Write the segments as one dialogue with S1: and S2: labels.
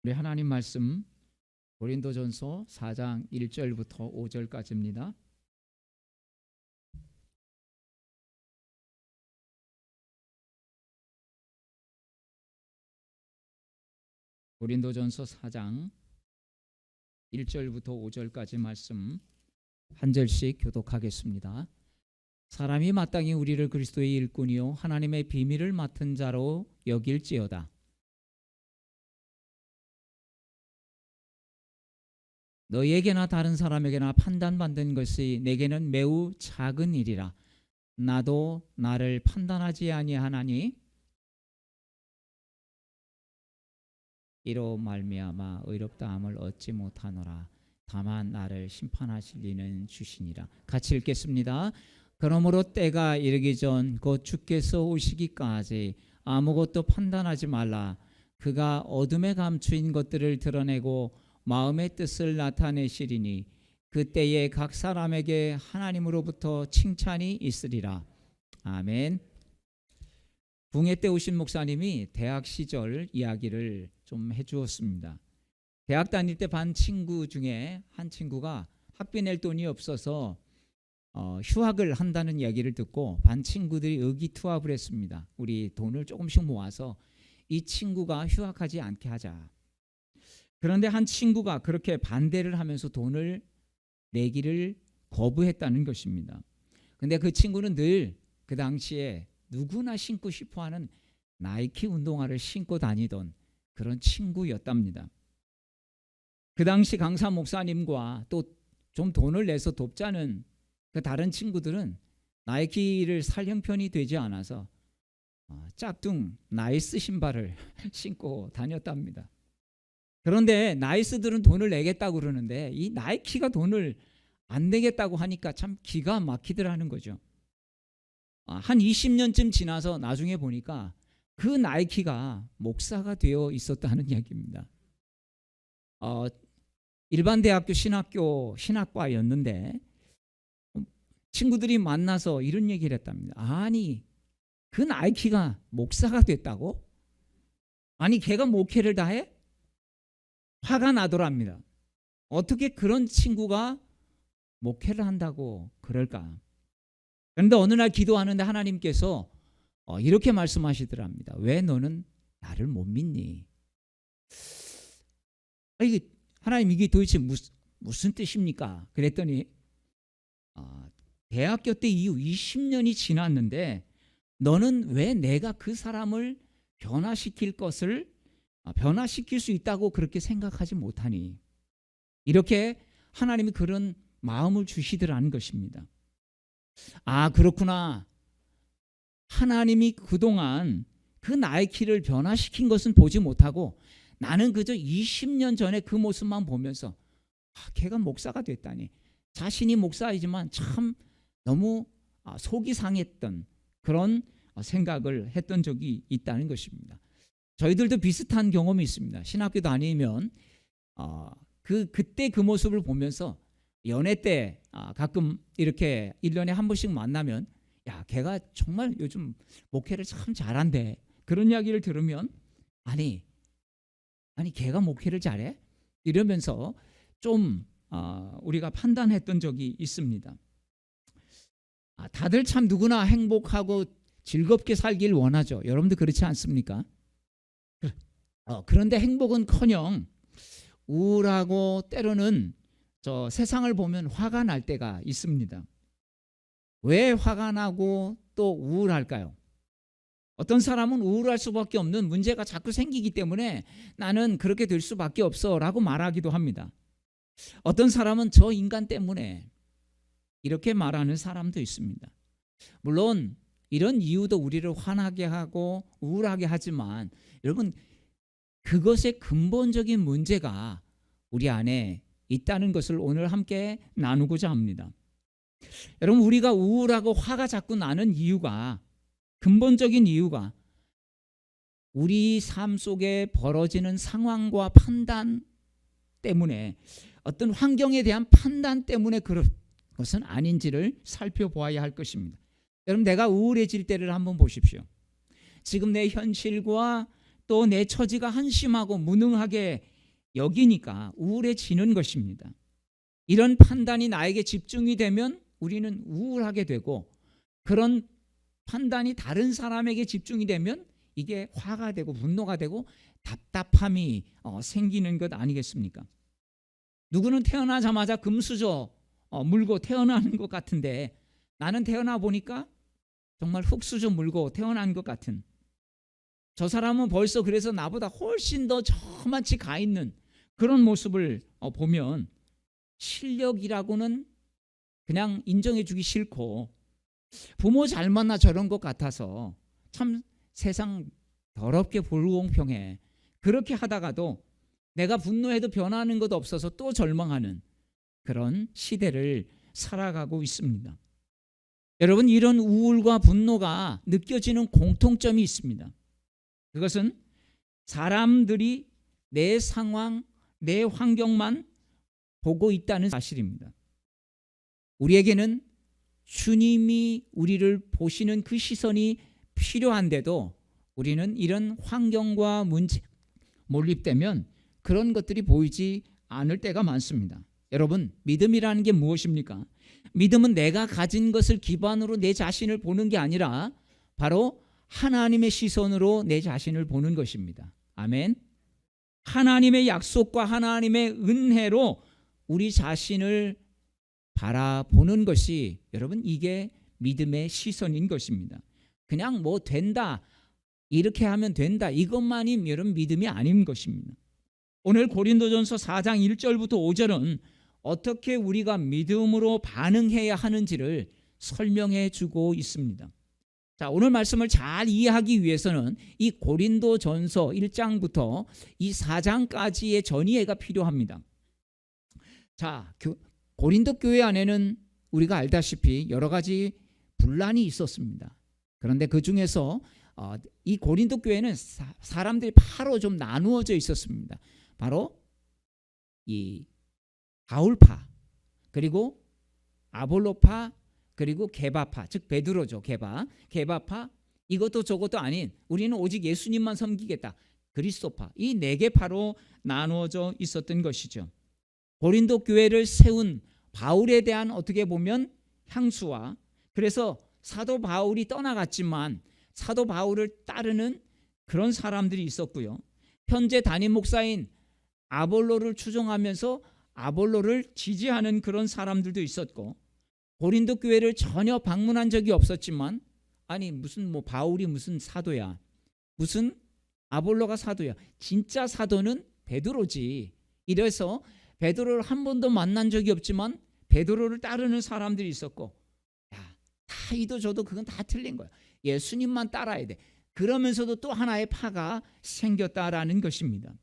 S1: 우리 하나님 말씀 고린도전서 4장 1절부터 5절까지입니다. 고린도전서 4장 1절부터 5절까지 말씀 한 절씩 교독하겠습니다. 사람이 마땅히 우리를 그리스도의 일꾼이요 하나님의 비밀을 맡은 자로 여길지어다. 너희에게나 다른 사람에게나 판단받는 것이 내게는 매우 작은 일이라. 나도 나를 판단하지 아니하나니 이로 말미암아 의롭다함을 얻지 못하노라. 다만 나를 심판하실 이는 주시니라. 같이 읽겠습니다. 그러므로 때가 이르기 전 곧 주께서 오시기까지 아무것도 판단하지 말라. 그가 어둠에 감추인 것들을 드러내고 마음의 뜻을 나타내시리니 그때에 각 사람에게 하나님으로부터 칭찬이 있으리라. 아멘. 붕해 때 오신 목사님이 대학 시절 이야기를 좀 해주었습니다. 대학 다닐 때 반 친구 중에 한 친구가 학비 낼 돈이 없어서 휴학을 한다는 이야기를 듣고 반 친구들이 의기투합을 했습니다. 우리 돈을 조금씩 모아서 이 친구가 휴학하지 않게 하자. 그런데 한 친구가 그렇게 반대를 하면서 돈을 내기를 거부했다는 것입니다. 근데 그 친구는 늘 그 당시에 누구나 신고 싶어하는 나이키 운동화를 신고 다니던 그런 친구였답니다. 그 당시 강사 목사님과 또 좀 돈을 내서 돕자는 그 다른 친구들은 나이키를 살 형편이 되지 않아서 짝퉁 나이스 신발을 신고 다녔답니다. 그런데 나이스들은 돈을 내겠다고 그러는데 이 나이키가 돈을 안 내겠다고 하니까 참 기가 막히더라는 거죠. 한 20년쯤 지나서 나중에 보니까 그 나이키가 목사가 되어 있었다는 이야기입니다. 일반 대학교 신학과였는데 친구들이 만나서 이런 얘기를 했답니다. 아니 그 나이키가 목사가 됐다고? 아니 걔가 목회를 다 해? 화가 나더랍니다. 어떻게 그런 친구가 목회를 한다고 그럴까? 그런데 어느 날 기도하는데 하나님께서 이렇게 말씀하시더랍니다. 왜 너는 나를 못 믿니? 하나님 이게 도대체 무슨 뜻입니까? 그랬더니 대학교 때 이후 20년이 지났는데 너는 왜 내가 그 사람을 변화시킬 수 있다고 그렇게 생각하지 못하니? 이렇게 하나님이 그런 마음을 주시더라는 것입니다. 그렇구나. 하나님이 그동안 그 나이키를 변화시킨 것은 보지 못하고 나는 그저 20년 전에 그 모습만 보면서 걔가 목사가 됐다니. 자신이 목사이지만 참 너무 속이 상했던 그런 생각을 했던 적이 있다는 것입니다. 저희들도 비슷한 경험이 있습니다. 신학교 다니면 그때 그 모습을 보면서 연애 때 가끔 이렇게 1년에 한 번씩 만나면 야 걔가 정말 요즘 목회를 참 잘한대. 그런 이야기를 들으면 아니 걔가 목회를 잘해? 이러면서 좀 우리가 판단했던 적이 있습니다. 다들 참 누구나 행복하고 즐겁게 살길 원하죠. 여러분도 그렇지 않습니까? 그런데 행복은커녕 우울하고 때로는 세상을 보면 화가 날 때가 있습니다. 왜 화가 나고 또 우울할까요? 어떤 사람은 우울할 수밖에 없는 문제가 자꾸 생기기 때문에 나는 그렇게 될 수밖에 없어 라고 말하기도 합니다. 어떤 사람은 저 인간 때문에 이렇게 말하는 사람도 있습니다. 물론 이런 이유도 우리를 화나게 하고 우울하게 하지만 여러분 그것의 근본적인 문제가 우리 안에 있다는 것을 오늘 함께 나누고자 합니다. 여러분 우리가 우울하고 화가 자꾸 나는 이유가 근본적인 이유가 우리 삶 속에 벌어지는 상황과 판단 때문에 어떤 환경에 대한 판단 때문에 그런 것은 아닌지를 살펴보아야 할 것입니다. 여러분 내가 우울해질 때를 한번 보십시오. 지금 내 현실과 또 내 처지가 한심하고 무능하게 여기니까 우울해지는 것입니다. 이런 판단이 나에게 집중이 되면 우리는 우울하게 되고, 그런 판단이 다른 사람에게 집중이 되면 이게 화가 되고 분노가 되고 답답함이 생기는 것 아니겠습니까? 누구는 태어나자마자 금수저 물고 태어나는 것 같은데, 나는 태어나 보니까 정말 흙수저 물고 태어난 것 같은, 저 사람은 벌써 그래서 나보다 훨씬 더 저만치 가 있는 그런 모습을 보면 실력이라고는 그냥 인정해 주기 싫고, 부모 잘 만나 저런 것 같아서 참 세상 더럽게 불공평해, 그렇게 하다가도 내가 분노해도 변하는 것 없어서 또 절망하는 그런 시대를 살아가고 있습니다. 여러분, 이런 우울과 분노가 느껴지는 공통점이 있습니다. 그것은 사람들이 내 상황, 내 환경만 보고 있다는 사실입니다. 우리에게는 주님이 우리를 보시는 그 시선이 필요한데도 우리는 이런 환경과 문제 몰입되면 그런 것들이 보이지 않을 때가 많습니다. 여러분, 믿음이라는 게 무엇입니까? 믿음은 내가 가진 것을 기반으로 내 자신을 보는 게 아니라 바로 하나님의 시선으로 내 자신을 보는 것입니다. 아멘. 하나님의 약속과 하나님의 은혜로 우리 자신을 바라보는 것이, 여러분, 이게 믿음의 시선인 것입니다. 그냥 뭐 된다, 이렇게 하면 된다, 이것만이 여러분 믿음이 아닌 것입니다. 오늘 고린도전서 4장 1절부터 5절은 어떻게 우리가 믿음으로 반응해야 하는지를 설명해 주고 있습니다. 자, 오늘 말씀을 잘 이해하기 위해서는 이 고린도전서 1장부터 이 4장까지의 전이해가 필요합니다. 자, 고린도 교회 안에는 우리가 알다시피 여러 가지 분란이 있었습니다. 그런데 그 중에서 이 고린도 교회는 사람들이 바로 좀 나누어져 있었습니다. 바로 이 바울파, 그리고 아볼로파, 그리고 게바파, 즉 베드로죠. 게바파, 이것도 저것도 아닌 우리는 오직 예수님만 섬기겠다, 그리스도파, 이 네 개 파로 나누어져 있었던 것이죠. 고린도 교회를 세운 바울에 대한 어떻게 보면 향수와, 그래서 사도 바울이 떠나갔지만 사도 바울을 따르는 그런 사람들이 있었고요. 현재 담임 목사인 아볼로를 추종하면서 아볼로를 지지하는 그런 사람들도 있었고, 고린도 교회를 전혀 방문한 적이 없었지만, 아니 무슨 뭐 바울이 무슨 사도야, 무슨 아볼로가 사도야, 진짜 사도는 베드로지, 이래서 베드로를 한 번도 만난 적이 없지만 베드로를 따르는 사람들이 있었고, 야, 다 이도 저도 그건 다 틀린 거야, 예수님만 따라야 돼, 그러면서도 또 하나의 파가 생겼다라는 것입니다.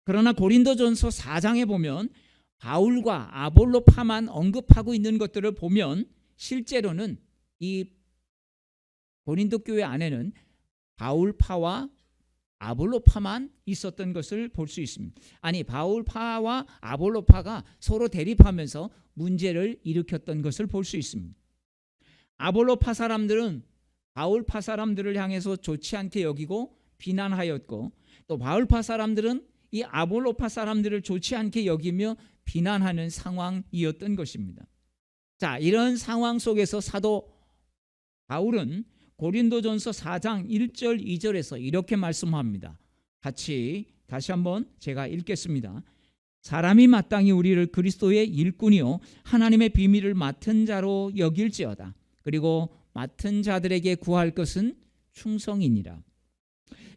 S1: 그러나 고린도전서 4장에 보면 바울과 아볼로 파만 언급하고 있는 것들을 보면 실제로는 이 고린도 교회 안에는 바울파와 아볼로파만 있었던 것을 볼 수 있습니다. 아니, 바울파와 아볼로파가 서로 대립하면서 문제를 일으켰던 것을 볼 수 있습니다. 아볼로파 사람들은 바울파 사람들을 향해서 좋지 않게 여기고 비난하였고, 또 바울파 사람들은 이 아볼로파 사람들을 좋지 않게 여기며 비난하는 상황이었던 것입니다. 자, 이런 상황 속에서 사도 바울은 고린도전서 4장 1절 2절에서 이렇게 말씀합니다. 같이 다시 한번 제가 읽겠습니다. 사람이 마땅히 우리를 그리스도의 일꾼이요 하나님의 비밀을 맡은 자로 여길지어다. 그리고 맡은 자들에게 구할 것은 충성이니라.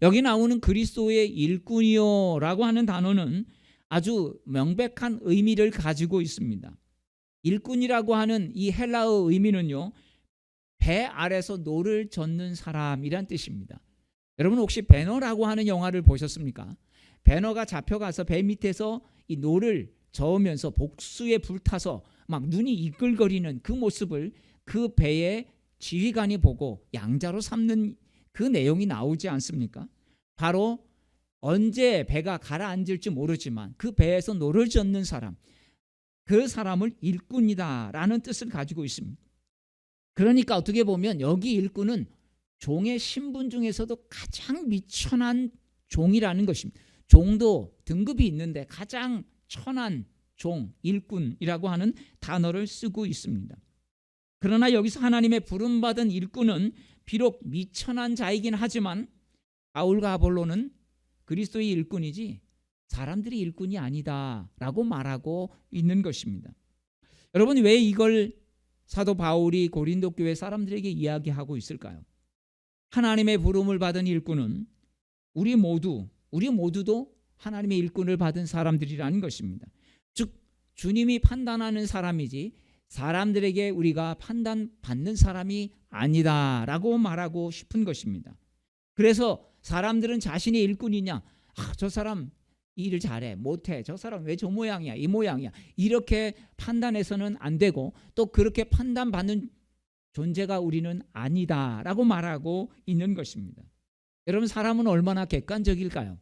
S1: 여기 나오는 그리스도의 일꾼이요라고 하는 단어는 아주 명백한 의미를 가지고 있습니다. 일꾼이라고 하는 이 헬라어 의미는요, 배 아래서 노를 젓는 사람이란 뜻입니다. 여러분 혹시 배너라고 하는 영화를 보셨습니까? 배너가 잡혀가서 배 밑에서 이 노를 저으면서 복수에 불타서 막 눈이 이끌거리는 그 모습을 그 배의 지휘관이 보고 양자로 삼는 그 내용이 나오지 않습니까? 바로 언제 배가 가라앉을지 모르지만 그 배에서 노를 젓는 사람, 그 사람을 일꾼이다라는 뜻을 가지고 있습니다. 그러니까 어떻게 보면 여기 일꾼은 종의 신분 중에서도 가장 미천한 종이라는 것입니다. 종도 등급이 있는데 가장 천한 종, 일꾼이라고 하는 단어를 쓰고 있습니다. 그러나 여기서 하나님의 부름받은 일꾼은 비록 미천한 자이긴 하지만 바울과 아볼로는 그리스도의 일꾼이지 사람들이 일꾼이 아니다라고 말하고 있는 것입니다. 여러분, 왜 이걸 사도 바울이 고린도 교회 사람들에게 이야기하고 있을까요? 하나님의 부름을 받은 일꾼은 우리 모두도 하나님의 일꾼을 받은 사람들이라는 것입니다. 즉 주님이 판단하는 사람이지 사람들에게 우리가 판단받는 사람이 아니다라고 말하고 싶은 것입니다. 그래서 사람들은 자신이 일꾼이냐, 저 사람 일을 잘해, 못해, 저 사람 왜 저 모양이야, 이 모양이야, 이렇게 판단해서는 안 되고 또 그렇게 판단받는 존재가 우리는 아니다라고 말하고 있는 것입니다. 여러분, 사람은 얼마나 객관적일까요?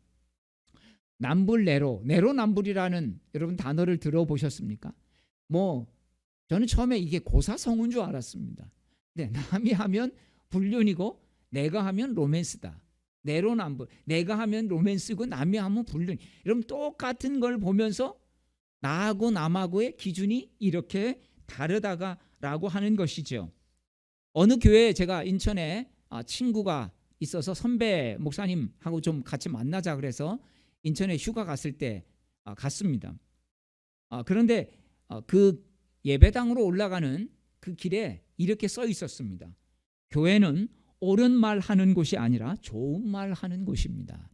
S1: 내로남불이라는 여러분 단어를 들어보셨습니까? 저는 처음에 이게 고사성어인 줄 알았습니다. 근데 남이 하면 불륜이고 내가 하면 로맨스다. 내로남불, 내가 하면 로맨스고 남이 하면 불륜. 여러분, 똑같은 걸 보면서 나하고 남하고의 기준이 이렇게 다르다라고 하는 것이죠. 어느 교회에 제가 인천에 친구가 있어서 선배 목사님하고 좀 같이 만나자 그래서 인천에 휴가 갔을 때 갔습니다. 그런데 그 예배당으로 올라가는 그 길에 이렇게 써 있었습니다. 교회는 옳은 말 하는 곳이 아니라 좋은 말 하는 곳입니다.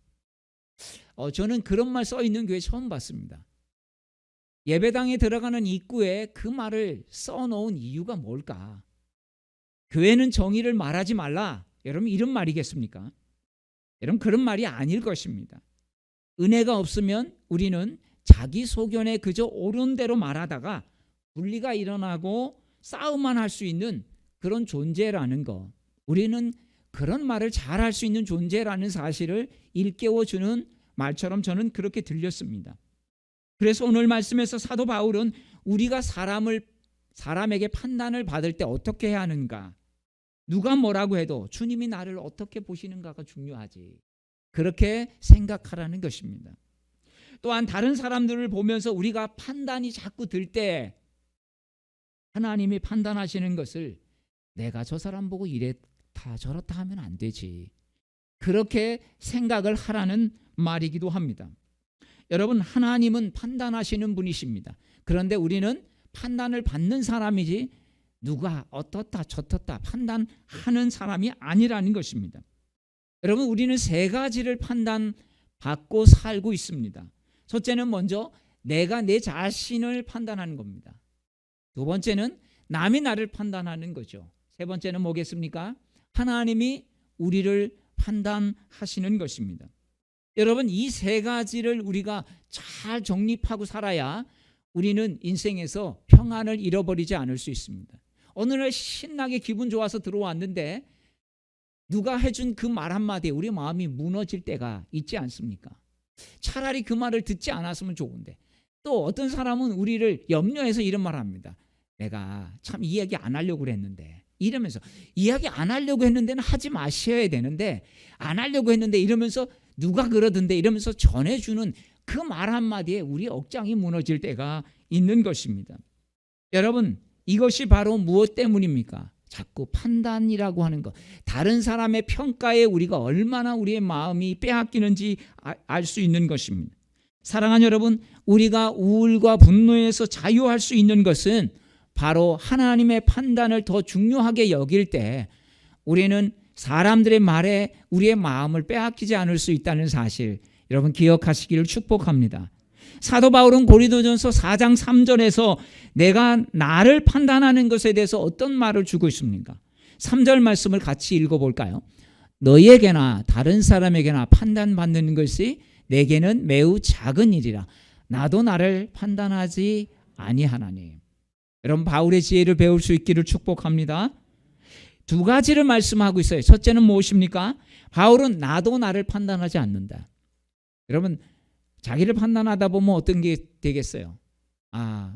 S1: 저는 그런 말 써 있는 교회 처음 봤습니다. 예배당에 들어가는 입구에 그 말을 써놓은 이유가 뭘까? 교회는 정의를 말하지 말라. 여러분, 이런 말이겠습니까? 여러분, 그런 말이 아닐 것입니다. 은혜가 없으면 우리는 자기 소견에 그저 옳은 대로 말하다가 분리가 일어나고 싸움만 할 수 있는 그런 존재라는 거, 우리는 그런 말을 잘 할 수 있는 존재라는 사실을 일깨워주는 말처럼 저는 그렇게 들렸습니다. 그래서 오늘 말씀에서 사도 바울은 우리가 사람에게 판단을 받을 때 어떻게 해야 하는가, 누가 뭐라고 해도 주님이 나를 어떻게 보시는가가 중요하지, 그렇게 생각하라는 것입니다. 또한 다른 사람들을 보면서 우리가 판단이 자꾸 들 때 하나님이 판단하시는 것을 내가 저 사람 보고 이랬다 저렇다 하면 안 되지, 그렇게 생각을 하라는 말이기도 합니다. 여러분, 하나님은 판단하시는 분이십니다. 그런데 우리는 판단을 받는 사람이지 누가 어떻다 저떻다 판단하는 사람이 아니라는 것입니다. 여러분, 우리는 세 가지를 판단받고 살고 있습니다. 첫째는 먼저 내가 내 자신을 판단하는 겁니다. 두 번째는 남이 나를 판단하는 거죠. 세 번째는 뭐겠습니까? 하나님이 우리를 판단하시는 것입니다. 여러분, 이 세 가지를 우리가 잘 정립하고 살아야 우리는 인생에서 평안을 잃어버리지 않을 수 있습니다. 어느 날 신나게 기분 좋아서 들어왔는데 누가 해준 그 말 한마디에 우리 마음이 무너질 때가 있지 않습니까? 차라리 그 말을 듣지 않았으면 좋은데, 또 어떤 사람은 우리를 염려해서 이런 말을 합니다. 내가 참 이야기 안 하려고 그랬는데, 이러면서 이야기 안 하려고 했는데는 하지 마셔야 되는데 안 하려고 했는데 이러면서 누가 그러던데 이러면서 전해주는 그 말 한마디에 우리 억장이 무너질 때가 있는 것입니다. 여러분, 이것이 바로 무엇 때문입니까? 자꾸 판단이라고 하는 것, 다른 사람의 평가에 우리가 얼마나 우리의 마음이 빼앗기는지 알 수 있는 것입니다. 사랑하는 여러분, 우리가 우울과 분노에서 자유할 수 있는 것은 바로 하나님의 판단을 더 중요하게 여길 때 우리는 사람들의 말에 우리의 마음을 빼앗기지 않을 수 있다는 사실, 여러분 기억하시기를 축복합니다. 사도 바울은 고린도전서 4장 3절에서 내가 나를 판단하는 것에 대해서 어떤 말을 주고 있습니까? 3절 말씀을 같이 읽어볼까요? 너희에게나 다른 사람에게나 판단받는 것이 내게는 매우 작은 일이라 나도 나를 판단하지 아니하나니. 여러분, 바울의 지혜를 배울 수 있기를 축복합니다. 두 가지를 말씀하고 있어요. 첫째는 무엇입니까? 바울은 나도 나를 판단하지 않는다. 여러분, 자기를 판단하다 보면 어떤 게 되겠어요?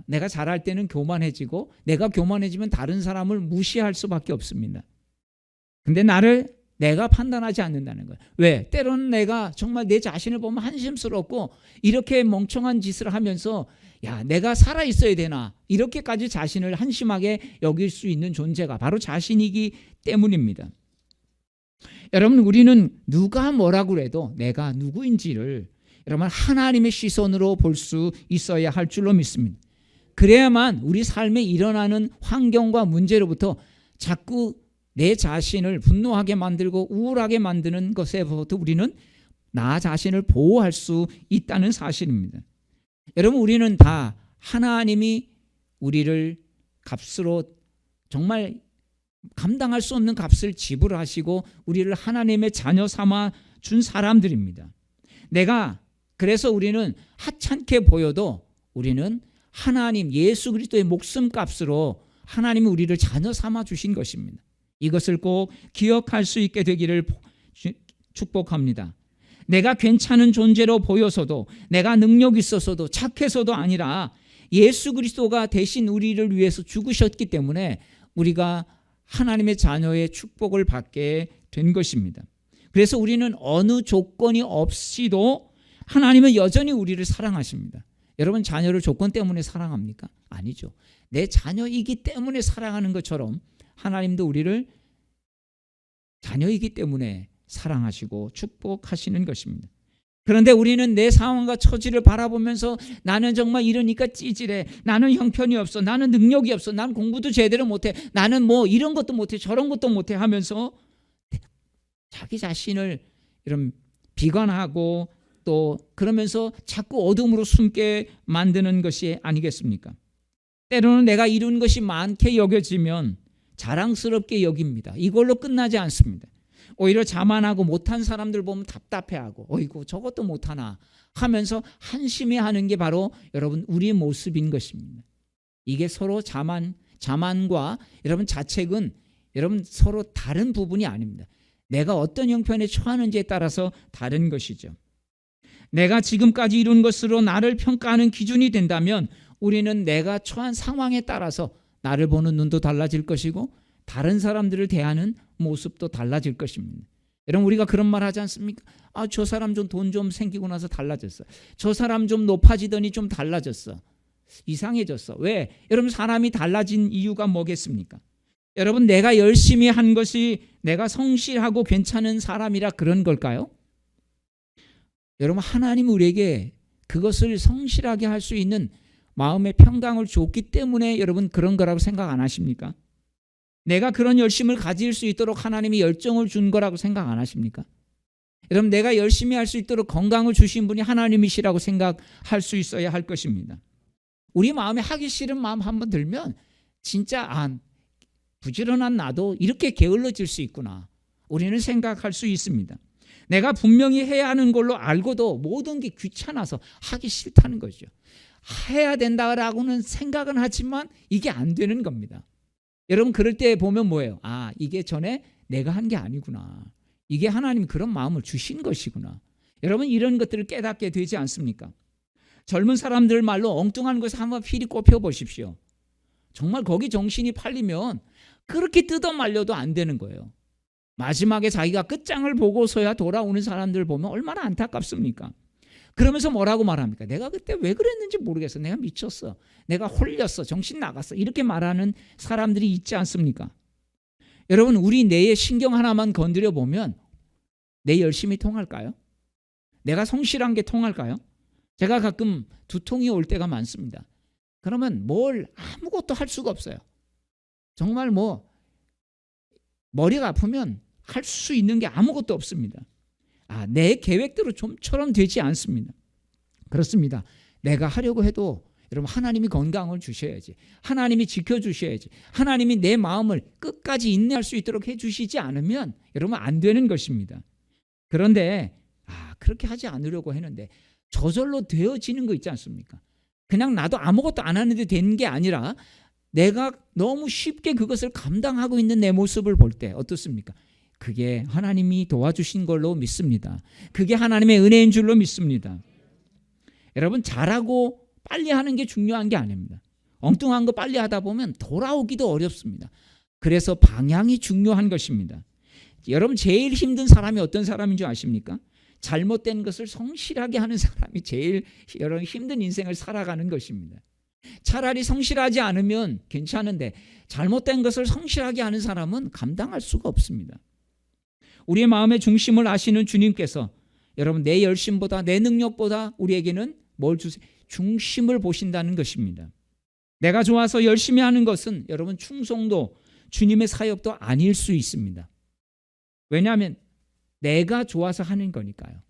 S1: 내가 잘할 때는 교만해지고 내가 교만해지면 다른 사람을 무시할 수밖에 없습니다. 근데 나를 내가 판단하지 않는다는 거예요. 왜? 때로는 내가 정말 내 자신을 보면 한심스럽고 이렇게 멍청한 짓을 하면서 야, 내가 살아 있어야 되나? 이렇게까지 자신을 한심하게 여길 수 있는 존재가 바로 자신이기 때문입니다. 여러분, 우리는 누가 뭐라고 해도 내가 누구인지를 여러분 하나님의 시선으로 볼 수 있어야 할 줄로 믿습니다. 그래야만 우리 삶에 일어나는 환경과 문제로부터 자꾸 내 자신을 분노하게 만들고 우울하게 만드는 것에부터 우리는 나 자신을 보호할 수 있다는 사실입니다. 여러분, 우리는 다 하나님이 우리를 값으로 정말 감당할 수 없는 값을 지불하시고 우리를 하나님의 자녀 삼아 준 사람들입니다. 그래서 우리는 하찮게 보여도 우리는 하나님 예수 그리스도의 목숨값으로 하나님이 우리를 자녀 삼아 주신 것입니다. 이것을 꼭 기억할 수 있게 되기를 축복합니다. 내가 괜찮은 존재로 보여서도 내가 능력 있어서도 착해서도 아니라 예수 그리스도가 대신 우리를 위해서 죽으셨기 때문에 우리가 하나님의 자녀의 축복을 받게 된 것입니다. 그래서 우리는 어느 조건이 없이도 하나님은 여전히 우리를 사랑하십니다. 여러분, 자녀를 조건 때문에 사랑합니까? 아니죠. 내 자녀이기 때문에 사랑하는 것처럼 하나님도 우리를 자녀이기 때문에 사랑하시고 축복하시는 것입니다. 그런데 우리는 내 상황과 처지를 바라보면서 나는 정말 이러니까 찌질해, 나는 형편이 없어, 나는 능력이 없어, 나는 공부도 제대로 못해, 나는 뭐 이런 것도 못해 저런 것도 못해 하면서 자기 자신을 이런 비관하고 또 그러면서 자꾸 어둠으로 숨게 만드는 것이 아니겠습니까? 때로는 내가 이룬 것이 많게 여겨지면 자랑스럽게 여깁니다. 이걸로 끝나지 않습니다. 오히려 자만하고 못한 사람들 보면 답답해하고 어이구 저것도 못하나 하면서 한심해하는 게 바로 여러분 우리의 모습인 것입니다. 이게 서로 자만과 여러분 자책은 여러분 서로 다른 부분이 아닙니다. 내가 어떤 형편에 처하는지에 따라서 다른 것이죠. 내가 지금까지 이룬 것으로 나를 평가하는 기준이 된다면 우리는 내가 처한 상황에 따라서 나를 보는 눈도 달라질 것이고 다른 사람들을 대하는 모습도 달라질 것입니다. 여러분, 우리가 그런 말 하지 않습니까? 저 사람 좀 돈 좀 생기고 나서 달라졌어. 저 사람 좀 높아지더니 좀 달라졌어. 이상해졌어. 왜? 여러분, 사람이 달라진 이유가 뭐겠습니까? 여러분, 내가 열심히 한 것이 내가 성실하고 괜찮은 사람이라 그런 걸까요? 여러분, 하나님 우리에게 그것을 성실하게 할 수 있는 마음의 평강을 줬기 때문에 여러분 그런 거라고 생각 안 하십니까? 내가 그런 열심을 가질 수 있도록 하나님이 열정을 준 거라고 생각 안 하십니까? 여러분, 내가 열심히 할 수 있도록 건강을 주신 분이 하나님이시라고 생각할 수 있어야 할 것입니다. 우리 마음에 하기 싫은 마음 한번 들면 진짜 부지런한 나도 이렇게 게을러질 수 있구나. 우리는 생각할 수 있습니다. 내가 분명히 해야 하는 걸로 알고도 모든 게 귀찮아서 하기 싫다는 거죠. 해야 된다라고는 생각은 하지만 이게 안 되는 겁니다. 여러분, 그럴 때 보면 뭐예요? 이게 전에 내가 한 게 아니구나. 이게 하나님이 그런 마음을 주신 것이구나. 여러분, 이런 것들을 깨닫게 되지 않습니까? 젊은 사람들 말로 엉뚱한 것을 한번 필히 꼽혀보십시오. 정말 거기 정신이 팔리면 그렇게 뜯어 말려도 안 되는 거예요. 마지막에 자기가 끝장을 보고서야 돌아오는 사람들 보면 얼마나 안타깝습니까? 그러면서 뭐라고 말합니까? 내가 그때 왜 그랬는지 모르겠어. 내가 미쳤어. 내가 홀렸어. 정신 나갔어. 이렇게 말하는 사람들이 있지 않습니까? 여러분, 우리 뇌의 신경 하나만 건드려 보면 내 열심이 통할까요? 내가 성실한 게 통할까요? 제가 가끔 두통이 올 때가 많습니다. 그러면 아무것도 할 수가 없어요. 정말 머리가 아프면 할 수 있는 게 아무것도 없습니다. 내 계획대로 좀처럼 되지 않습니다. 그렇습니다. 내가 하려고 해도 여러분 하나님이 건강을 주셔야지. 하나님이 지켜주셔야지. 하나님이 내 마음을 끝까지 인내할 수 있도록 해주시지 않으면 여러분 안 되는 것입니다. 그런데 그렇게 하지 않으려고 했는데 저절로 되어지는 거 있지 않습니까? 그냥 나도 아무것도 안 하는데 된 게 아니라 내가 너무 쉽게 그것을 감당하고 있는 내 모습을 볼 때 어떻습니까? 그게 하나님이 도와주신 걸로 믿습니다. 그게 하나님의 은혜인 줄로 믿습니다. 여러분, 잘하고 빨리 하는 게 중요한 게 아닙니다. 엉뚱한 거 빨리 하다 보면 돌아오기도 어렵습니다. 그래서 방향이 중요한 것입니다. 여러분 제일 힘든 사람이 어떤 사람인 줄 아십니까? 잘못된 것을 성실하게 하는 사람이 제일 여러분 힘든 인생을 살아가는 것입니다. 차라리 성실하지 않으면 괜찮은데 잘못된 것을 성실하게 하는 사람은 감당할 수가 없습니다. 우리의 마음의 중심을 아시는 주님께서 여러분 내 열심보다 내 능력보다 우리에게는 뭘 주세요? 중심을 보신다는 것입니다. 내가 좋아서 열심히 하는 것은 여러분 충성도 주님의 사역도 아닐 수 있습니다. 왜냐하면 내가 좋아서 하는 거니까요.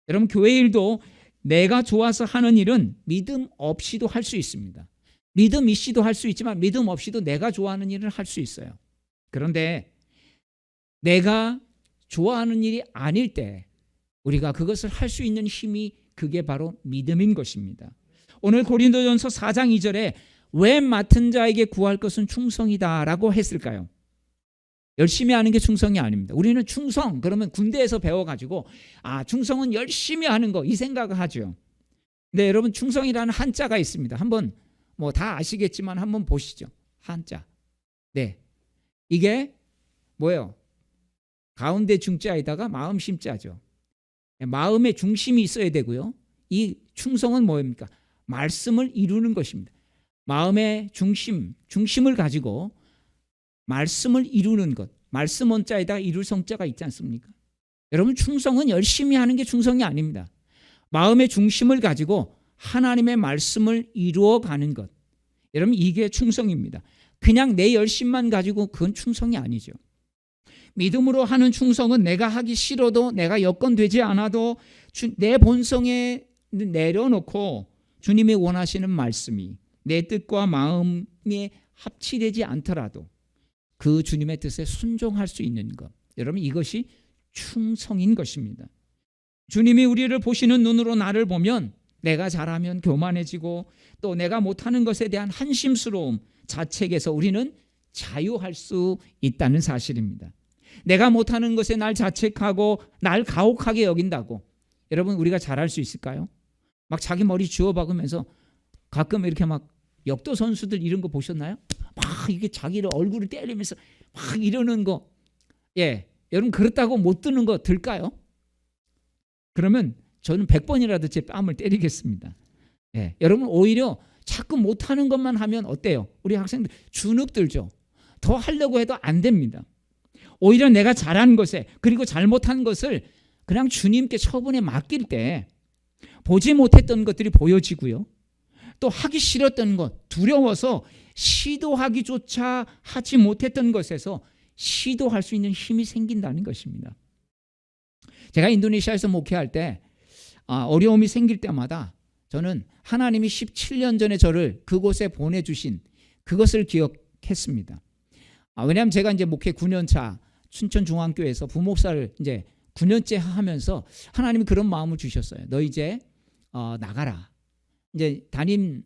S1: 여러분 교회 일도 내가 좋아서 하는 일은 믿음 없이도 할 수 있습니다. 믿음 있이도 할 수 있지만 믿음 없이도 내가 좋아하는 일을 할 수 있어요. 그런데 내가 좋아하는 일이 아닐 때 우리가 그것을 할 수 있는 힘이 그게 바로 믿음인 것입니다. 오늘 고린도전서 4장 2절에 왜 맡은 자에게 구할 것은 충성이다라고 했을까요? 열심히 하는 게 충성이 아닙니다. 우리는 충성 그러면 군대에서 배워가지고 충성은 열심히 하는 거 이 생각을 하죠. 근데 여러분 충성이라는 한자가 있습니다. 한번 뭐 다 아시겠지만 한번 보시죠. 한자. 네, 이게 뭐예요? 가운데 중자에다가 마음 심자죠. 마음의 중심이 있어야 되고요. 이 충성은 뭐입니까? 말씀을 이루는 것입니다. 마음의 중심을 가지고 말씀을 이루는 것. 말씀 원자에다가 이룰 성자가 있지 않습니까? 여러분 충성은 열심히 하는 게 충성이 아닙니다. 마음의 중심을 가지고 하나님의 말씀을 이루어가는 것. 여러분 이게 충성입니다. 그냥 내 열심만 가지고 그건 충성이 아니죠. 믿음으로 하는 충성은 내가 하기 싫어도 내가 여건 되지 않아도 내 본성에 내려놓고 주님이 원하시는 말씀이 내 뜻과 마음에 합치되지 않더라도 그 주님의 뜻에 순종할 수 있는 것. 여러분 이것이 충성인 것입니다. 주님이 우리를 보시는 눈으로 나를 보면 내가 잘하면 교만해지고 또 내가 못하는 것에 대한 한심스러움, 자책에서 우리는 자유할 수 있다는 사실입니다. 내가 못하는 것에 날 자책하고 날 가혹하게 여긴다고 여러분 우리가 잘할 수 있을까요? 막 자기 머리 주워박으면서 가끔 이렇게 막 역도 선수들 이런 거 보셨나요? 막 이게 자기를 얼굴을 때리면서 막 이러는 거. 예, 여러분 그렇다고 못 드는 거 들까요? 그러면 저는 100번이라도 제 뺨을 때리겠습니다. 예, 여러분 오히려 자꾸 못하는 것만 하면 어때요? 우리 학생들 주눅 들죠. 더 하려고 해도 안 됩니다. 오히려 내가 잘한 것에 그리고 잘못한 것을 그냥 주님께 처분에 맡길 때 보지 못했던 것들이 보여지고요. 또 하기 싫었던 것, 두려워서 시도하기조차 하지 못했던 것에서 시도할 수 있는 힘이 생긴다는 것입니다. 제가 인도네시아에서 목회할 때 어려움이 생길 때마다 저는 하나님이 17년 전에 저를 그곳에 보내주신 그것을 기억했습니다. 왜냐하면 제가 이제 목회 9년 차 춘천중앙교회에서 부목사를 이제 9년째 하면서 하나님이 그런 마음을 주셨어요. 너 이제 나가라. 이제 담임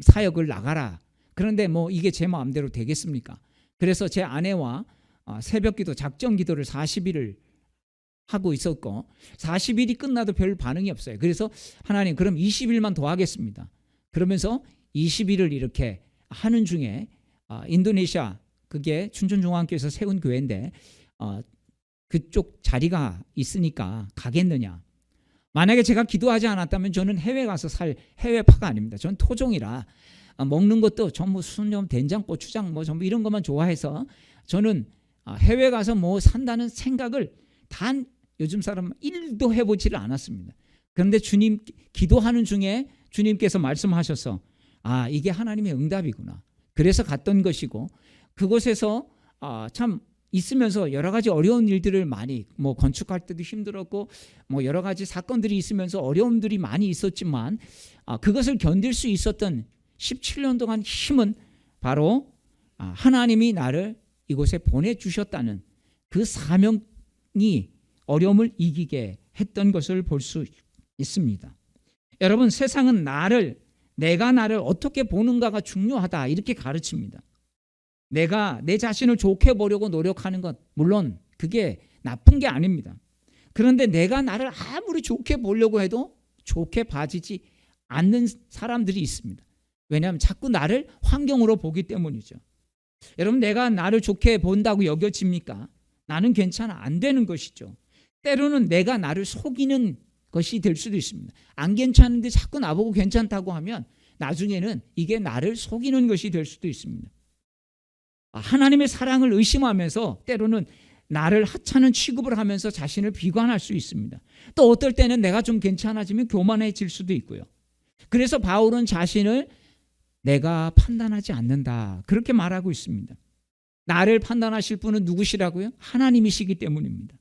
S1: 사역을 나가라. 그런데 뭐 이게 제 마음대로 되겠습니까? 그래서 제 아내와 새벽기도 작정기도를 40일을 하고 있었고 40일이 끝나도 별 반응이 없어요. 그래서 하나님 그럼 20일만 더 하겠습니다. 그러면서 20일을 이렇게 하는 중에 인도네시아 그게 춘천중앙교회에서 세운 교회인데 그쪽 자리가 있으니까 가겠느냐. 만약에 제가 기도하지 않았다면 저는 해외 가서 살 해외파가 아닙니다. 저는 토종이라 먹는 것도 전부 순염 된장 고추장 뭐 전부 이런 것만 좋아해서 저는 해외 가서 뭐 산다는 생각을 단 요즘 사람 1도 해보지를 않았습니다. 그런데 주님 기도하는 중에 주님께서 말씀하셔서 이게 하나님의 응답이구나. 그래서 갔던 것이고 그곳에서 참 있으면서 여러 가지 어려운 일들을 많이 뭐 건축할 때도 힘들었고 뭐 여러 가지 사건들이 있으면서 어려움들이 많이 있었지만 그것을 견딜 수 있었던 17년 동안 힘은 바로 하나님이 나를 이곳에 보내주셨다는 그 사명이 어려움을 이기게 했던 것을 볼 수 있습니다. 여러분 세상은 내가 나를 어떻게 보는가가 중요하다 이렇게 가르칩니다. 내가 내 자신을 좋게 보려고 노력하는 것 물론 그게 나쁜 게 아닙니다. 그런데 내가 나를 아무리 좋게 보려고 해도 좋게 봐지지 않는 사람들이 있습니다. 왜냐하면 자꾸 나를 환경으로 보기 때문이죠. 여러분 내가 나를 좋게 본다고 여겨집니까? 나는 괜찮아. 안 되는 것이죠. 때로는 내가 나를 속이는 것이 될 수도 있습니다. 안 괜찮은데 자꾸 나보고 괜찮다고 하면 나중에는 이게 나를 속이는 것이 될 수도 있습니다. 하나님의 사랑을 의심하면서 때로는 나를 하찮은 취급을 하면서 자신을 비관할 수 있습니다. 또 어떨 때는 내가 좀 괜찮아지면 교만해질 수도 있고요. 그래서 바울은 자신을 내가 판단하지 않는다 그렇게 말하고 있습니다. 나를 판단하실 분은 누구시라고요? 하나님이시기 때문입니다.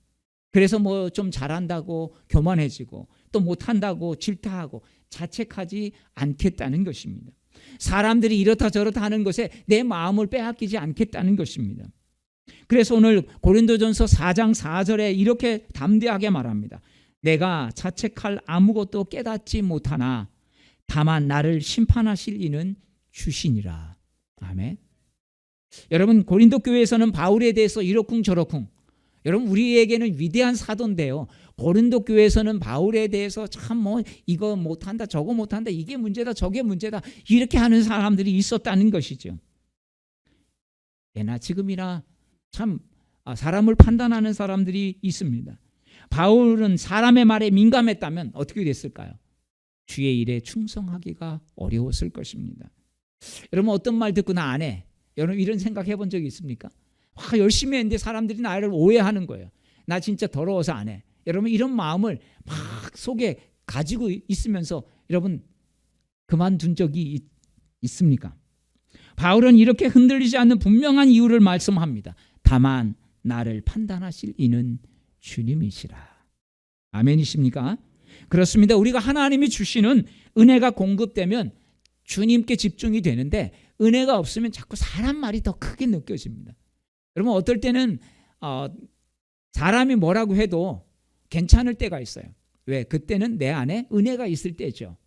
S1: 그래서 뭐 좀 잘한다고 교만해지고 또 못한다고 질타하고 자책하지 않겠다는 것입니다. 사람들이 이렇다 저렇다 하는 것에 내 마음을 빼앗기지 않겠다는 것입니다. 그래서 오늘 고린도전서 4장 4절에 이렇게 담대하게 말합니다. 내가 자책할 아무것도 깨닫지 못하나 다만 나를 심판하실 이는 주시니라. 아멘. 여러분, 고린도 교회에서는 바울에 대해서 이러쿵저러쿵, 여러분 우리에게는 위대한 사도인데요, 고린도 교회에서는 바울에 대해서 참 뭐 이거 못한다 저거 못한다 이게 문제다 저게 문제다 이렇게 하는 사람들이 있었다는 것이죠. 예나 지금이나 참 사람을 판단하는 사람들이 있습니다. 바울은 사람의 말에 민감했다면 어떻게 됐을까요? 주의 일에 충성하기가 어려웠을 것입니다. 여러분, 어떤 말 듣고 나 안 해, 여러분 이런 생각해 본 적이 있습니까? 열심히 했는데 사람들이 나를 오해하는 거예요. 나 진짜 더러워서 안 해. 여러분, 이런 마음을 막 속에 가지고 있으면서 여러분 그만둔 적이 있습니까? 바울은 이렇게 흔들리지 않는 분명한 이유를 말씀합니다. 다만 나를 판단하실 이는 주님이시라. 아멘이십니까? 그렇습니다. 우리가 하나님이 주시는 은혜가 공급되면 주님께 집중이 되는데 은혜가 없으면 자꾸 사람 말이 더 크게 느껴집니다. 여러분, 어떨 때는 사람이 뭐라고 해도 괜찮을 때가 있어요. 왜? 그때는 내 안에 은혜가 있을 때죠.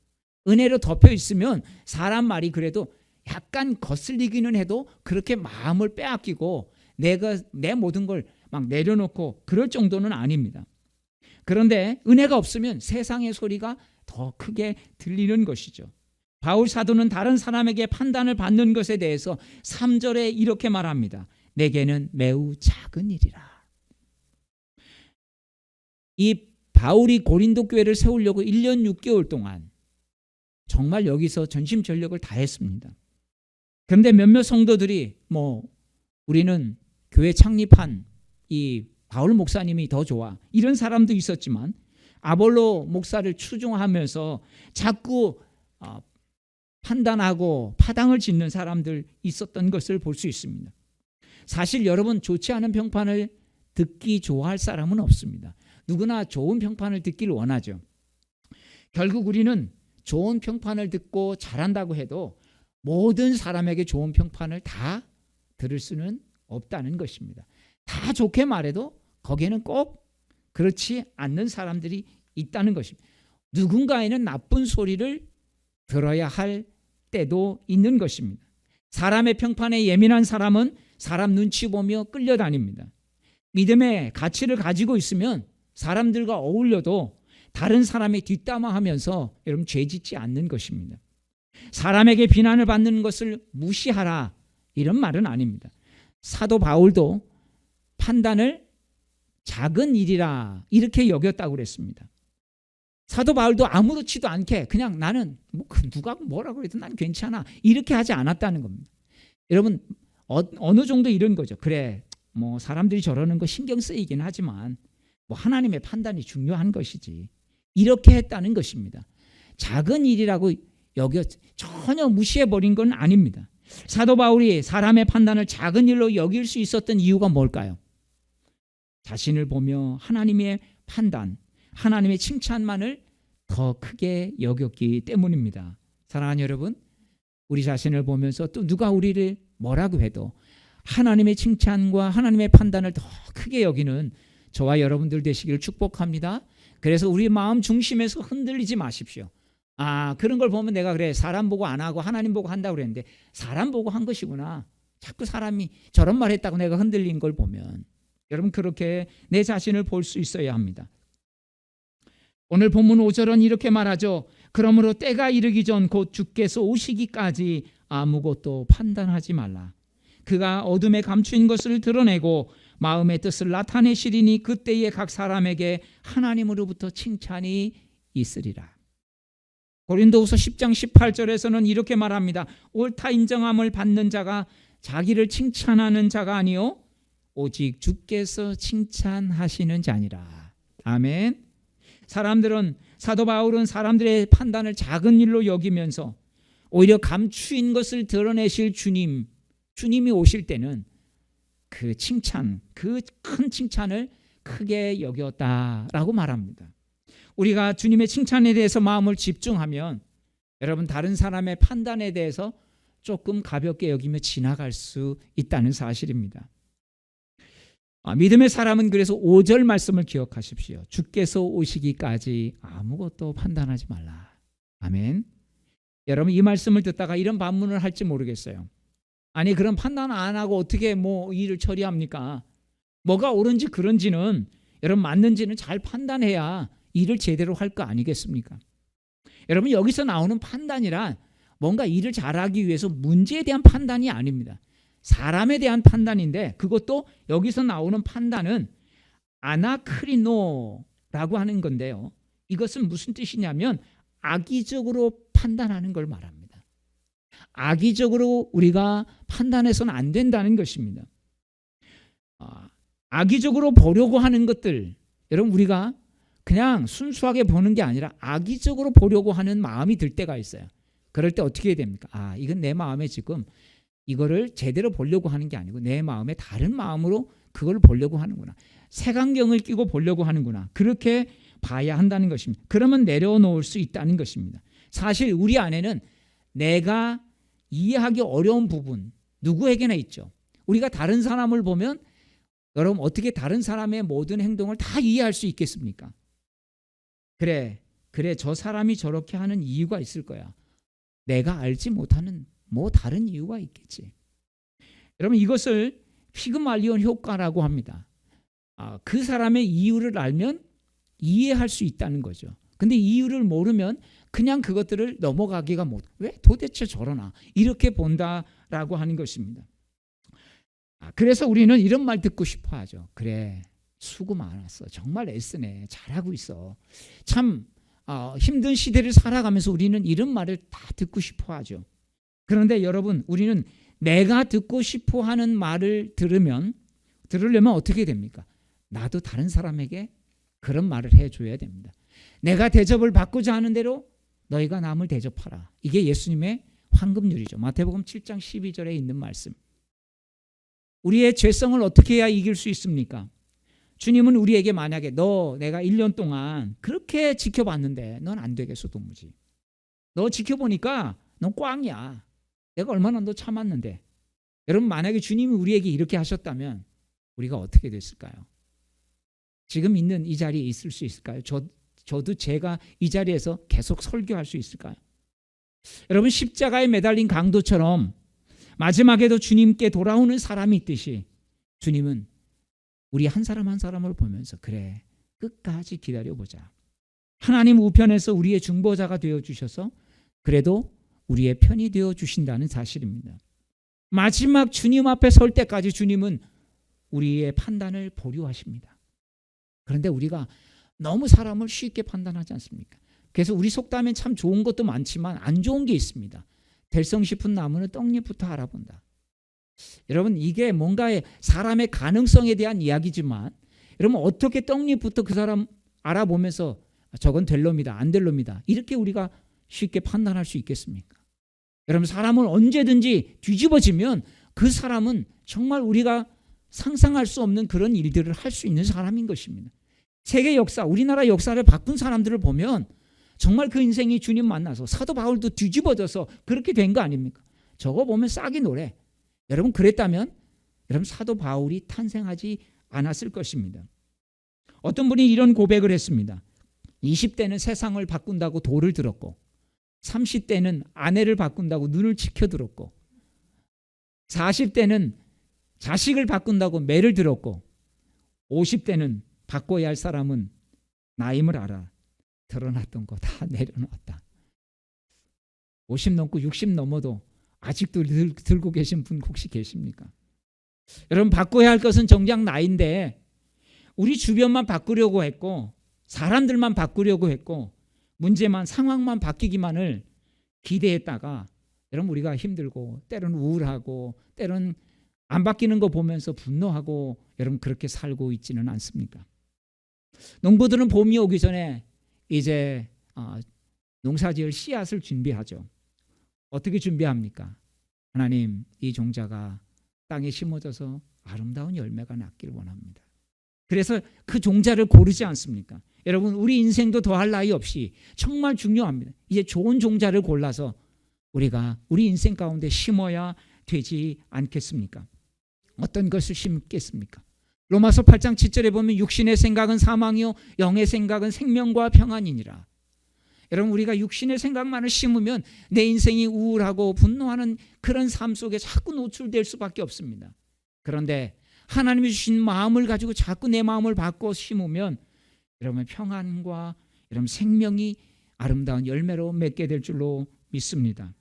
S1: 은혜로 덮여 있으면 사람 말이 그래도 약간 거슬리기는 해도 그렇게 마음을 빼앗기고 내가 내 모든 걸 막 내려놓고 그럴 정도는 아닙니다. 그런데 은혜가 없으면 세상의 소리가 더 크게 들리는 것이죠. 바울 사도는 다른 사람에게 판단을 받는 것에 대해서 3절에 이렇게 말합니다. 내게는 매우 작은 일이라. 이 바울이 고린도 교회를 세우려고 1년 6개월 동안 정말 여기서 전심전력을 다했습니다. 그런데 몇몇 성도들이 우리는 교회 창립한 이 바울 목사님이 더 좋아 이런 사람도 있었지만 아볼로 목사를 추종하면서 자꾸 판단하고 파당을 짓는 사람들 있었던 것을 볼 수 있습니다. 사실 여러분, 좋지 않은 평판을 듣기 좋아할 사람은 없습니다. 누구나 좋은 평판을 듣기를 원하죠. 결국 우리는 좋은 평판을 듣고 잘한다고 해도 모든 사람에게 좋은 평판을 다 들을 수는 없다는 것입니다. 다 좋게 말해도 거기에는 꼭 그렇지 않는 사람들이 있다는 것입니다. 누군가에는 나쁜 소리를 들어야 할 때도 있는 것입니다. 사람의 평판에 예민한 사람은 사람 눈치 보며 끌려다닙니다. 믿음의 가치를 가지고 있으면 사람들과 어울려도 다른 사람의 뒷담화하면서 여러분 죄짓지 않는 것입니다. 사람에게 비난을 받는 것을 무시하라 이런 말은 아닙니다. 사도 바울도 판단을 작은 일이라 이렇게 여겼다고 그랬습니다. 사도 바울도 아무렇지도 않게 그냥 나는 누가 뭐라고 해도 난 괜찮아 이렇게 하지 않았다는 겁니다. 여러분, 어느 정도 이런 거죠. 그래, 사람들이 저러는 거 신경 쓰이긴 하지만 하나님의 판단이 중요한 것이지 이렇게 했다는 것입니다. 작은 일이라고 여겨 전혀 무시해버린 건 아닙니다. 사도 바울이 사람의 판단을 작은 일로 여길 수 있었던 이유가 뭘까요? 자신을 보며 하나님의 판단, 하나님의 칭찬만을 더 크게 여겼기 때문입니다. 사랑하는 여러분, 우리 자신을 보면서 또 누가 우리를 뭐라고 해도 하나님의 칭찬과 하나님의 판단을 더 크게 여기는 저와 여러분들 되시기를 축복합니다. 그래서 우리 마음 중심에서 흔들리지 마십시오. 그런 걸 보면 내가 그래 사람 보고 안 하고 하나님 보고 한다고 그랬는데 사람 보고 한 것이구나. 자꾸 사람이 저런 말 했다고 내가 흔들린 걸 보면 여러분 그렇게 내 자신을 볼 수 있어야 합니다. 오늘 본문 5절은 이렇게 말하죠. 그러므로 때가 이르기 전 곧 주께서 오시기까지 아무것도 판단하지 말라. 그가 어둠에 감추인 것을 드러내고 마음의 뜻을 나타내시리니 그때에 각 사람에게 하나님으로부터 칭찬이 있으리라. 고린도후서 10장 18절에서는 이렇게 말합니다. 옳다 인정함을 받는 자가 자기를 칭찬하는 자가 아니요 오직 주께서 칭찬하시는 자니라. 아멘. 사도 바울은 사람들의 판단을 작은 일로 여기면서 오히려 감추인 것을 드러내실 주님이 오실 때는 그 칭찬, 그 큰 칭찬을 크게 여겼다라고 말합니다. 우리가 주님의 칭찬에 대해서 마음을 집중하면 여러분 다른 사람의 판단에 대해서 조금 가볍게 여기며 지나갈 수 있다는 사실입니다. 믿음의 사람은 그래서 5절 말씀을 기억하십시오. 주께서 오시기까지 아무것도 판단하지 말라. 아멘. 여러분 이 말씀을 듣다가 이런 반문을 할지 모르겠어요. 아니 그런 판단 안 하고 어떻게 일을 처리합니까? 뭐가 옳은지 그런지는 여러분 맞는지는 잘 판단해야 일을 제대로 할 거 아니겠습니까? 여러분 여기서 나오는 판단이란 뭔가 일을 잘하기 위해서 문제에 대한 판단이 아닙니다. 사람에 대한 판단인데 그것도 여기서 나오는 판단은 아나크리노라고 하는 건데요. 이것은 무슨 뜻이냐면 악의적으로 판단하는 걸 말합니다. 악의적으로 우리가 판단해서는 안 된다는 것입니다. 악의적으로 보려고 하는 것들, 여러분 우리가 그냥 순수하게 보는 게 아니라 악의적으로 보려고 하는 마음이 들 때가 있어요. 그럴 때 어떻게 해야 됩니까? 이건 내 마음에 지금 이거를 제대로 보려고 하는 게 아니고 내 마음에 다른 마음으로 그걸 보려고 하는구나. 색안경을 끼고 보려고 하는구나. 그렇게 봐야 한다는 것입니다. 그러면 내려놓을 수 있다는 것입니다. 사실 우리 안에는 내가 이해하기 어려운 부분 누구에게나 있죠. 우리가 다른 사람을 보면 여러분 어떻게 다른 사람의 모든 행동을 다 이해할 수 있겠습니까? 그래 저 사람이 저렇게 하는 이유가 있을 거야. 내가 알지 못하는 다른 이유가 있겠지. 여러분 이것을 피그말리온 효과라고 합니다. 그 사람의 이유를 알면 이해할 수 있다는 거죠. 근데 이유를 모르면 그냥 그것들을 넘어가기가 왜 도대체 저러나 이렇게 본다라고 하는 것입니다. 그래서 우리는 이런 말 듣고 싶어 하죠. 그래 수고 많았어. 정말 애쓰네. 잘하고 있어. 참 힘든 시대를 살아가면서 우리는 이런 말을 다 듣고 싶어 하죠. 그런데 여러분 우리는 내가 듣고 싶어 하는 말을 들으려면 어떻게 됩니까? 나도 다른 사람에게 그런 말을 해줘야 됩니다. 내가 대접을 받고자 하는 대로 너희가 남을 대접하라. 이게 예수님의 황금률이죠. 마태복음 7장 12절에 있는 말씀. 우리의 죄성을 어떻게 해야 이길 수 있습니까? 주님은 우리에게 만약에 내가 1년 동안 그렇게 지켜봤는데 넌 안 되겠어 도무지. 너 지켜보니까 넌 꽝이야. 내가 얼마나 너 참았는데. 여러분 만약에 주님이 우리에게 이렇게 하셨다면 우리가 어떻게 됐을까요? 지금 있는 이 자리에 있을 수 있을까요? 저도 제가 이 자리에서 계속 설교할 수 있을까요? 여러분 십자가에 매달린 강도처럼 마지막에도 주님께 돌아오는 사람이 있듯이 주님은 우리 한 사람 한 사람을 보면서 그래 끝까지 기다려보자. 하나님 우편에서 우리의 중보자가 되어주셔서 그래도 우리의 편이 되어주신다는 사실입니다. 마지막 주님 앞에 설 때까지 주님은 우리의 판단을 보류하십니다. 그런데 우리가 너무 사람을 쉽게 판단하지 않습니까? 그래서 우리 속담엔 참 좋은 것도 많지만 안 좋은 게 있습니다. 될성 싶은 나무는 떡잎부터 알아본다. 여러분 이게 뭔가 사람의 가능성에 대한 이야기지만 여러분 어떻게 떡잎부터 그 사람 알아보면서 저건 될 놈이다 안 될 놈이다 이렇게 우리가 쉽게 판단할 수 있겠습니까? 여러분 사람은 언제든지 뒤집어지면 그 사람은 정말 우리가 상상할 수 없는 그런 일들을 할 수 있는 사람인 것입니다. 세계 역사, 우리나라 역사를 바꾼 사람들을 보면 정말 그 인생이 주님 만나서 사도 바울도 뒤집어져서 그렇게 된 거 아닙니까? 저거 보면 싹이 노래. 여러분 그랬다면 여러분 사도 바울이 탄생하지 않았을 것입니다. 어떤 분이 이런 고백을 했습니다. 20대는 세상을 바꾼다고 돌을 들었고 30대는 아내를 바꾼다고 눈을 치켜들었고 40대는 자식을 바꾼다고 매를 들었고 50대는 바꿔야 할 사람은 나임을 알아. 드러났던 거 다 내려놓았다. 50 넘고 60 넘어도 아직도 들고 계신 분 혹시 계십니까? 여러분, 바꿔야 할 것은 정작 나인데 우리 주변만 바꾸려고 했고 사람들만 바꾸려고 했고 문제만 상황만 바뀌기만을 기대했다가 여러분 우리가 힘들고 때로는 우울하고 때로는 안 바뀌는 거 보면서 분노하고 여러분 그렇게 살고 있지는 않습니까? 농부들은 봄이 오기 전에 이제 농사지을 씨앗을 준비하죠. 어떻게 준비합니까? 하나님, 이 종자가 땅에 심어져서 아름다운 열매가 낳기를 원합니다. 그래서 그 종자를 고르지 않습니까? 여러분, 우리 인생도 더할 나위 없이 정말 중요합니다. 이제 좋은 종자를 골라서 우리가 우리 인생 가운데 심어야 되지 않겠습니까? 어떤 것을 심겠습니까? 로마서 8장 7절에 보면 육신의 생각은 사망이요 영의 생각은 생명과 평안이니라. 여러분, 우리가 육신의 생각만을 심으면 내 인생이 우울하고 분노하는 그런 삶 속에 자꾸 노출될 수밖에 없습니다. 그런데 하나님이 주신 마음을 가지고 자꾸 내 마음을 바꿔 심으면 여러분 평안과 여러분 생명이 아름다운 열매로 맺게 될 줄로 믿습니다.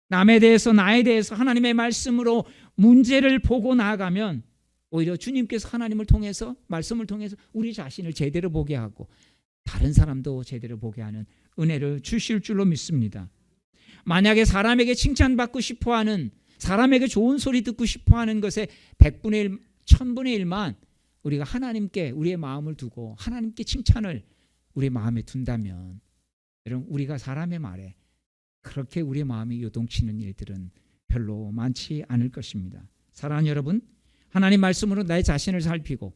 S1: 남에 대해서 나에 대해서 하나님의 말씀으로 문제를 보고 나아가면 오히려 주님께서 하나님을 통해서 말씀을 통해서 우리 자신을 제대로 보게 하고 다른 사람도 제대로 보게 하는 은혜를 주실 줄로 믿습니다. 만약에 사람에게 칭찬받고 싶어하는 사람에게 좋은 소리 듣고 싶어하는 것에 100분의 1, 1000분의 1만 우리가 하나님께 우리의 마음을 두고 하나님께 칭찬을 우리의 마음에 둔다면 여러분 우리가 사람의 말에 그렇게 우리의 마음이 요동치는 일들은 별로 많지 않을 것입니다. 사랑하는 여러분, 하나님 말씀으로 나의 자신을 살피고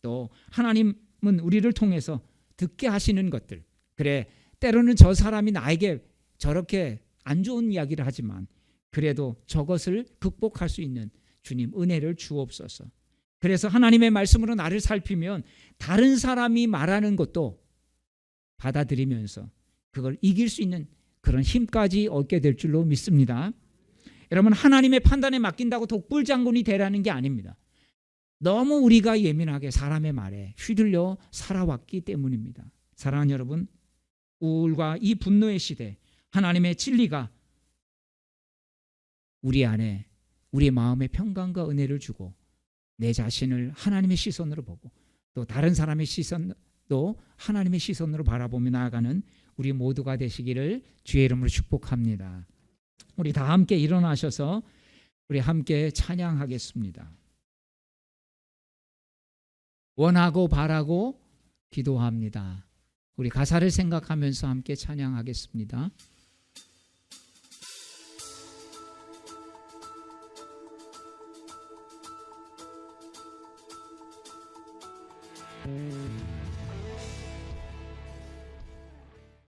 S1: 또 하나님은 우리를 통해서 듣게 하시는 것들, 그래 때로는 저 사람이 나에게 저렇게 안 좋은 이야기를 하지만 그래도 저것을 극복할 수 있는 주님 은혜를 주옵소서. 그래서 하나님의 말씀으로 나를 살피면 다른 사람이 말하는 것도 받아들이면서 그걸 이길 수 있는 그런 힘까지 얻게 될 줄로 믿습니다. 여러분, 하나님의 판단에 맡긴다고 독불장군이 되라는 게 아닙니다. 너무 우리가 예민하게 사람의 말에 휘둘려 살아왔기 때문입니다. 사랑하는 여러분, 우울과 이 분노의 시대 하나님의 진리가 우리 안에 우리의 마음의 평강과 은혜를 주고 내 자신을 하나님의 시선으로 보고 또 다른 사람의 시선도 하나님의 시선으로 바라보며 나아가는 우리 모두가 되시기를 주의 이름으로 축복합니다. 우리 다 함께 일어나셔서 우리 함께 찬양하겠습니다. 원하고 바라고 기도합니다. 우리 가사를 생각하면서 함께 찬양하겠습니다.